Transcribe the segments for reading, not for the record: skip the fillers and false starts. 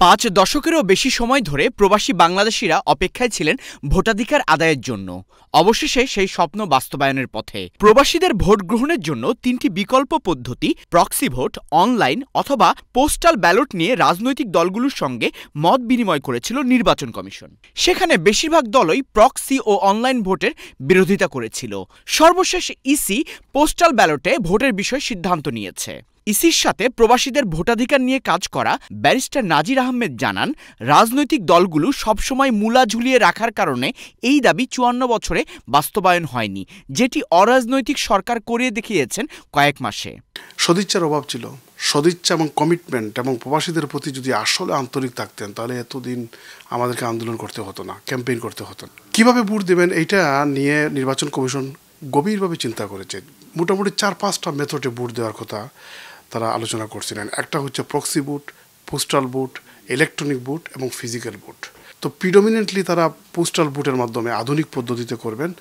5 দশকেরও বেশি সময় ধরে প্রবাসী বাংলাদেশিরা অপেক্ষায় ছিলেন ভোটাধিকার আদায়ের জন্য। অবশেষে সেই স্বপ্ন বাস্তবায়নের পথে। প্রবাসীদের ভোট গ্রহণের জন্য 3টি বিকল্প পদ্ধতি প্রক্সি ভোট, অনলাইন অথবা পোস্টাল ব্যালট নিয়ে রাজনৈতিক দলগুলোর সঙ্গে মত বিনিময় করেছিল নির্বাচন কমিশন। সেখানে বেশিরভাগ দলই প্রক্সি ও অনলাইন ভোটের বিরোধিতা করেছিল। সর্বশেষ ইসি পোস্টাল ব্যালটে ভোটের বিষয়ে সিদ্ধান্ত নিয়েছে। ইসির সাথে প্রবাসীদের ভোটাধিকার নিয়ে কাজ করা ব্যারিস্টার নাজির আহমেদ জানান, রাজনৈতিক দলগুলো সবসময় মূলা ঝুলিয়ে রাখার কারণে এই দাবি 54 বছরে বাস্তবায়ন হয়নি, যেটি অরাজনৈতিক সরকার করিয়ে দেখিয়েছেন কয়েক মাসে। সদিচ্ছার অভাব ছিল। সদিচ্ছা এবং কমিটমেন্ট এবং প্রবাসীদের প্রতি যদি আসলে আন্তরিক থাকতেন তাহলে এতদিন আমাদেরকে আন্দোলন করতে হতো না, ক্যাম্পেইন করতে হতো না। কীভাবে ভোট দেবেন এইটা নিয়ে নির্বাচন কমিশন গভীরভাবে চিন্তা করেছে। মোটামুটি 4-5টা মেথডে ভোট দেওয়ার কথা তারা আলোচনা করছিলেন। একটা হচ্ছে proxy vote, postal vote, electronic vote এবং ফিজিক্যাল ভোট। তো প্রিডমিনেন্টলি তারা পোস্টাল ভোটের মাধ্যমে আধুনিক পদ্ধতিতে করবেন,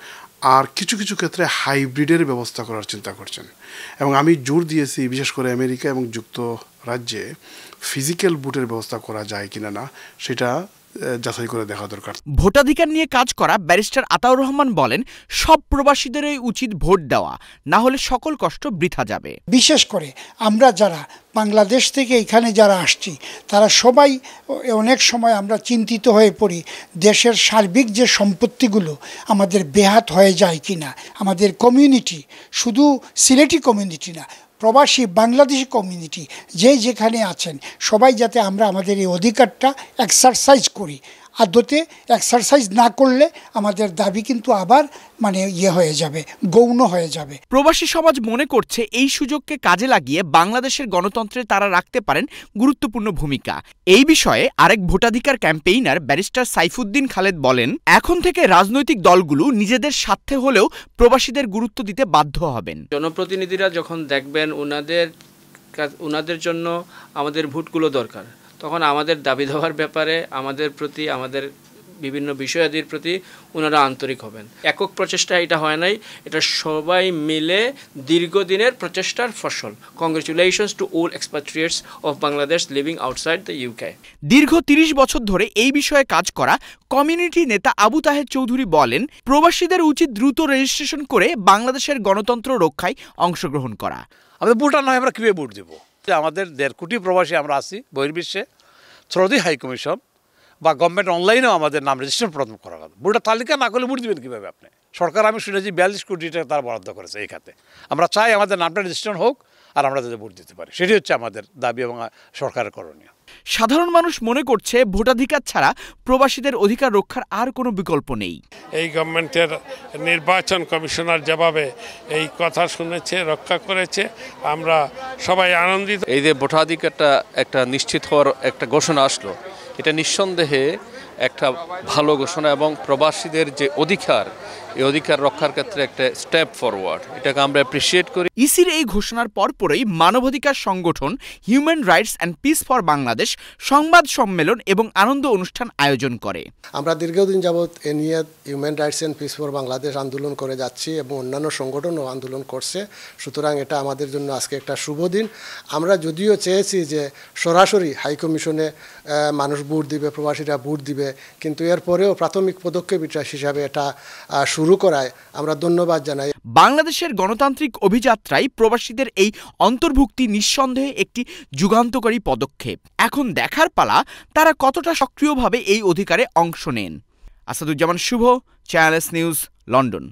আর কিছু কিছু ক্ষেত্রে হাইব্রিডের ব্যবস্থা করার চিন্তা করছেন। এবং আমি জোর দিয়েছি বিশেষ করে আমেরিকা এবং যুক্তরাজ্যে ফিজিক্যাল ভোটের ব্যবস্থা করা যায় কিনা না সেটা যাচাই করে দেখা দরকার। ভোটাধিকার নিয়ে কাজ করা ব্যারিস্টার আতাউর রহমান বলেন, সব প্রবাসীদেরই উচিত ভোট দেওয়া, না হলে সকল কষ্ট বৃথা যাবে। বিশেষ করে আমরা যারা বাংলাদেশ থেকে এখানে যারা আসছি তারা সবাই অনেক সময় আমরা চিন্তিত হয়ে পড়ি, দেশের সার্বিক যে সম্পত্তিগুলো আমাদের বেহাত হয়ে যায় কিনা। আমাদের কমিউনিটি শুধু সিলেটি কমিউনিটি না, প্রবাসী বাংলাদেশি কমিউনিটি যেখানে আছেন সবাই যাতে আমরা আমাদের এই অধিকারটা এক্সারসাইজ করি। আদতে এক্সারসাইজ না করলে আমাদের দাবি কিন্তু আবার হয়ে যাবে, গৌণ হয়ে যাবে। প্রবাসী সমাজ মনে করছে এই সুযোগকে কাজে লাগিয়ে বাংলাদেশের গণতন্ত্রে তারা রাখতে পারেন গুরুত্বপূর্ণ ভূমিকা। এই বিষয়ে আরেক ভোটাধিকার ক্যাম্পেইনার ব্যারিস্টার সাইফুদ্দিন খালেদ বলেন, এখন থেকে রাজনৈতিক দলগুলো নিজেদের স্বার্থে হলেও প্রবাসীদের গুরুত্ব দিতে বাধ্য হবেন। জনপ্রতিনিধিরা যখন দেখবেন ওনাদের জন্য আমাদের ভোটগুলো দরকার, তখন আমাদের দাবি দেওয়ার ব্যাপারে আমাদের প্রতি, আমাদের বিভিন্ন বিষয়াদির প্রতি ওনারা আন্তরিক হবেন। একক প্রচেষ্টা এটা হয় নাই, এটা সবাই মিলে দীর্ঘদিনের প্রচেষ্টার ফসল। Congratulations to all expatriates of Bangladesh living outside the UK. দীর্ঘ 30 বছর ধরে এই বিষয়ে কাজ করা কমিউনিটি নেতা আবু তাহের চৌধুরী বলেন, প্রবাসীদের উচিত দ্রুত রেজিস্ট্রেশন করে বাংলাদেশের গণতন্ত্র রক্ষায় অংশগ্রহণ করা। আমাদের ভোটার নয়, আমরা কীভাবে ভোট দেবো? আমাদের 1.5 কোটি প্রবাসী আমরা আছি বহির্বিশ্বে। থ্রুদি হাই কমিশন বা গভর্নমেন্ট অনলাইনেও আমাদের নাম রেজিস্ট্রেশন প্রথম করা হবে। ভোটার তালিকা না করলে ভোট দেবেন কীভাবে আপনি? সরকার আমি শুনেছি 42 কোটি টাকা তারা বরাদ্দ করেছে এই খাতে। আমরা চাই আমাদের নামটা রেজিস্ট্রেশন হোক আর আমরা যাতে ভোট দিতে পারি, সেটি হচ্ছে আমাদের দাবি এবং সরকারের করণীয়। সাধারণ মানুষ মনে করছে ভোটাধিকার ছাড়া প্রবাসীদের অধিকার রক্ষার আর কোনো বিকল্প নেই। এই গভর্নমেন্টের নির্বাচন কমিশনার যেভাবে এই কথা শুনেছে, রক্ষা করেছে, আমরা সবাই আনন্দিত। এই যে ভোটাধিকারটা একটা নিশ্চিত হওয়ার একটা ঘোষণা আসলো, এটা নিঃসন্দেহে একটা ভালো ঘোষণা এবং প্রবাসীদের যে অধিকার, এই অধিকার রক্ষার ক্ষেত্রে একটা স্টেপ ফরওয়ার্ড, এটাকে আমরা অ্যাপ্রিসিয়েট করি। ইসির এই ঘোষণার পরপরই মানবাধিকার সংগঠন human rights and piece for Bangladesh সংবাদ সম্মেলন এবং আনন্দ অনুষ্ঠান আয়োজন করে। আমরা দীর্ঘদিন যাবৎ এ নিয়ে human rights and piece for Bangladesh আন্দোলন করে যাচ্ছি এবং অন্যান্য সংগঠনও আন্দোলন করছে। সুতরাং এটা আমাদের জন্য আজকে একটা শুভ দিন। আমরা যদিও চেয়েছি যে সরাসরি হাই কমিশনে মানুষ ভোট দিবে, প্রবাসীরা ভোট দিবে, কিন্তু এরপরেও প্রাথমিক পদক্ষেপ হিসাবে এটা শুরু করায় আমরা ধন্যবাদ জানাই। বাংলাদেশের গণতান্ত্রিক অভিযাত্রায় প্রবাসীদের এই অন্তর্ভুক্তি নিঃসন্দেহে একটি যুগান্তকারী পদক্ষেপ। এখন দেখার পালা তারা কতটা সক্রিয়ভাবে এই অধিকারে অংশ নেন। আসাদুজ্জামান শুভ, চ্যানেল এস নিউজ, লন্ডন।